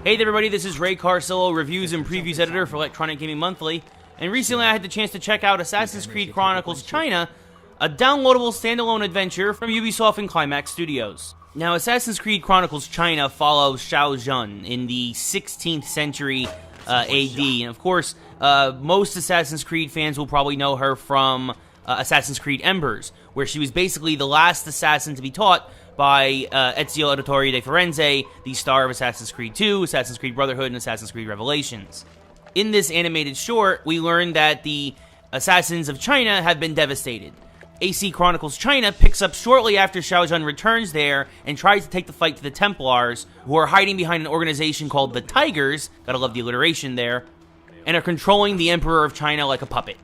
Hey there everybody, this is Ray Carcillo, Reviews and Previews Editor for Electronic Gaming Monthly, and recently I had the chance to check out Assassin's Creed Chronicles China, a downloadable standalone adventure from Ubisoft and Climax Studios. Now, Assassin's Creed Chronicles China follows Xiao Zhan in the 16th century AD, and of course, most Assassin's Creed fans will probably know her from Assassin's Creed Embers, where she was basically the last assassin to be taught by Ezio Auditore de Firenze, the star of Assassin's Creed 2, Assassin's Creed Brotherhood, and Assassin's Creed Revelations. In this animated short, we learn that the assassins of China have been devastated. AC Chronicles China picks up shortly after Xiao Zhan returns there and tries to take the fight to the Templars, who are hiding behind an organization called the Tigers, gotta love the alliteration there, and are controlling the Emperor of China like a puppet.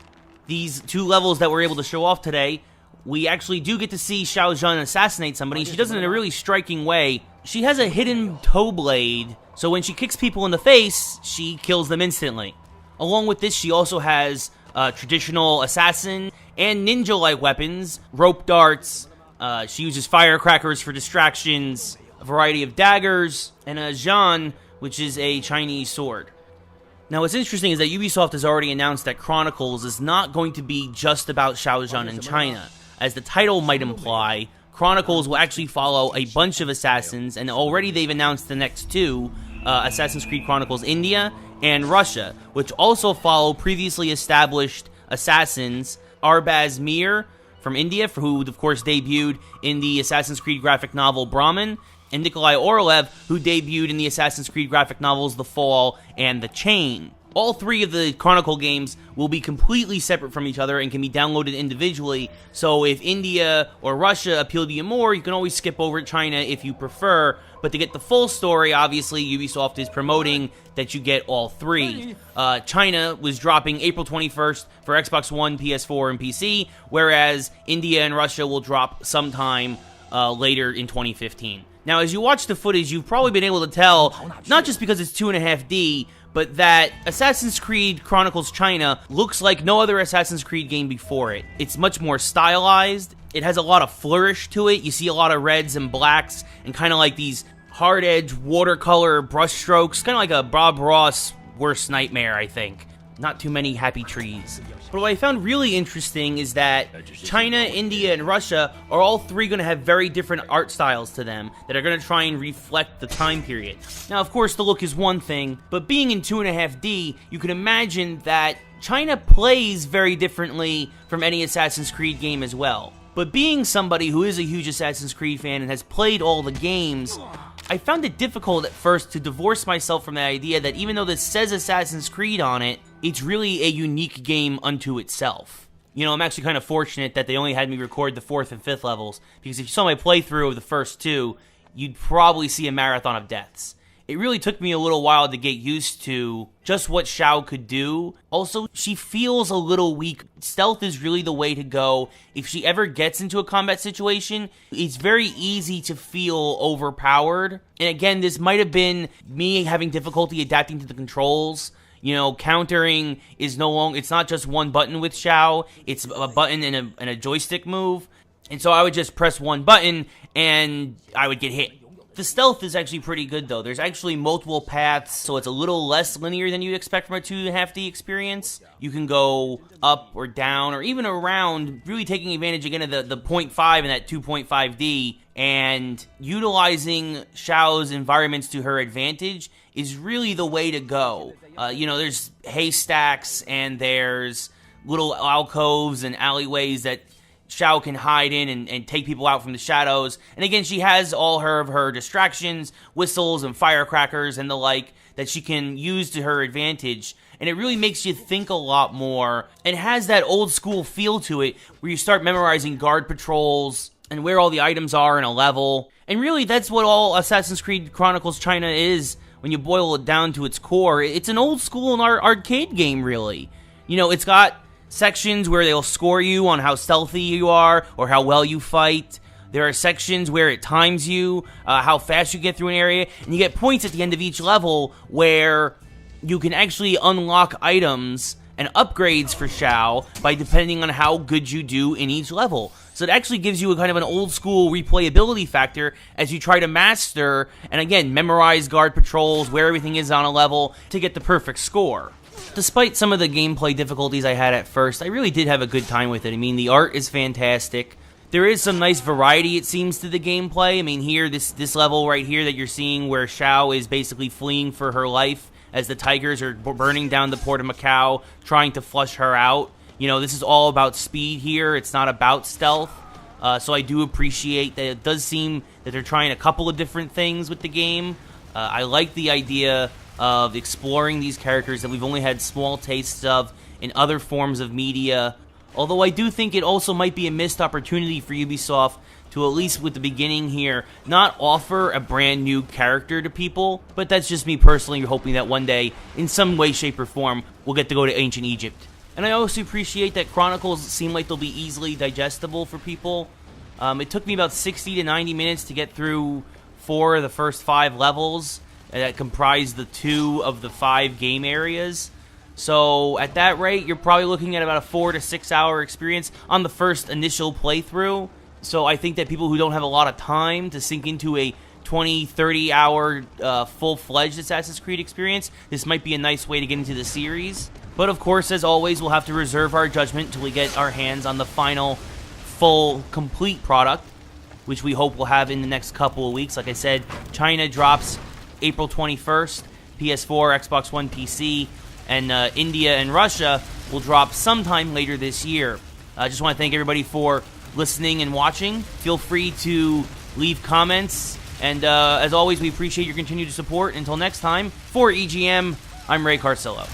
These two levels that we're able to show off today, we actually do get to see Xiao Zhan assassinate somebody. She does it in a really striking way. She has a hidden toe blade, so when she kicks people in the face, she kills them instantly. Along with this, she also has traditional assassin and ninja-like weapons, rope darts, she uses firecrackers for distractions, a variety of daggers, and a Zhan, which is a Chinese sword. Now, what's interesting is that Ubisoft has already announced that Chronicles is not going to be just about Xiao Zhan in China. As the title might imply, Chronicles will actually follow a bunch of assassins, and already they've announced the next two, Assassin's Creed Chronicles India and Russia, which also follow previously established assassins, Arbaz Mir from India, who of course debuted in the Assassin's Creed graphic novel Brahmin, and Nikolai Orlev, who debuted in the Assassin's Creed graphic novels The Fall and The Chain. All three of the Chronicle games will be completely separate from each other and can be downloaded individually, so if India or Russia appeal to you more, you can always skip over China if you prefer, but to get the full story, obviously, Ubisoft is promoting that you get all three. China was dropping April 21st for Xbox One, PS4, and PC, whereas India and Russia will drop sometime later in 2015. Now, as you watch the footage, you've probably been able to tell, not just because it's 2.5D, but that Assassin's Creed Chronicles China looks like no other Assassin's Creed game before it. It's much more stylized, it has a lot of flourish to it, you see a lot of reds and blacks, and kind of like these hard-edge watercolor brushstrokes, kind of like a Bob Ross worst nightmare, I think. Not too many happy trees. But what I found really interesting is that China, India, and Russia are all three going to have very different art styles to them that are going to try and reflect the time period. Now, of course, the look is one thing, but being in 2.5D, you can imagine that China plays very differently from any Assassin's Creed game as well. But being somebody who is a huge Assassin's Creed fan and has played all the games, I found it difficult at first to divorce myself from the idea that even though this says Assassin's Creed on it, it's really a unique game unto itself. You know, I'm actually kind of fortunate that they only had me record the 4th and 5th levels, because if you saw my playthrough of the first two, you'd probably see a marathon of deaths. It really took me a little while to get used to just what Xiao could do. Also, she feels a little weak. Stealth is really the way to go. If she ever gets into a combat situation, it's very easy to feel overpowered. And again, this might have been me having difficulty adapting to the controls. You know, countering is no longer, it's not just one button with Xiao, it's a button and a joystick move. And so I would just press one button and I would get hit. The stealth is actually pretty good, though. There's actually multiple paths, so it's a little less linear than you'd expect from a 2.5D experience. You can go up or down or even around, really taking advantage, again, of the 0.5 and that 2.5D, and utilizing Xiao's environments to her advantage is really the way to go. You know, there's haystacks and there's little alcoves and alleyways that Xiao can hide in and take people out from the shadows. And again, she has all of her distractions, whistles and firecrackers and the like that she can use to her advantage. And it really makes you think a lot more and has that old school feel to it where you start memorizing guard patrols and where all the items are in a level. And really, that's what all Assassin's Creed Chronicles China is when you boil it down to its core. It's an old school arcade game, really. You know, it's got sections where they'll score you on how stealthy you are or how well you fight. There are sections where it times you, how fast you get through an area, and you get points at the end of each level where you can actually unlock items and upgrades for Xiao by depending on how good you do in each level. So it actually gives you a kind of an old school replayability factor as you try to master, and again, memorize guard patrols, where everything is on a level, to get the perfect score. Despite some of the gameplay difficulties I had at first, I really did have a good time with it. I mean, the art is fantastic. There is some nice variety, it seems, to the gameplay. I mean, here, this level right here that you're seeing where Xiao is basically fleeing for her life as the Tigers are burning down the port of Macau, trying to flush her out. You know, this is all about speed here. It's not about stealth. So I do appreciate that it does seem that they're trying a couple of different things with the game. I like the idea of exploring these characters that we've only had small tastes of in other forms of media. Although I do think it also might be a missed opportunity for Ubisoft to, at least with the beginning here, not offer a brand new character to people, but that's just me personally hoping that one day, in some way, shape, or form, we'll get to go to ancient Egypt. And I also appreciate that Chronicles seem like they'll be easily digestible for people. It took me about 60 to 90 minutes to get through 4 of the first 5 levels that comprise the 2 of the 5 game areas. So at that rate, you're probably looking at about a 4 to 6 hour experience on the first initial playthrough. So I think that people who don't have a lot of time to sink into a 20, 30 hour full-fledged Assassin's Creed experience, this might be a nice way to get into the series. But of course, as always, we'll have to reserve our judgment until we get our hands on the final, full, complete product, which we hope we'll have in the next couple of weeks. Like I said, China drops April 21st, PS4, Xbox One, PC, and India and Russia will drop sometime later this year. I just want to thank everybody for listening and watching. Feel free to leave comments, and as always, we appreciate your continued support. Until next time, for EGM, I'm Ray Carcillo.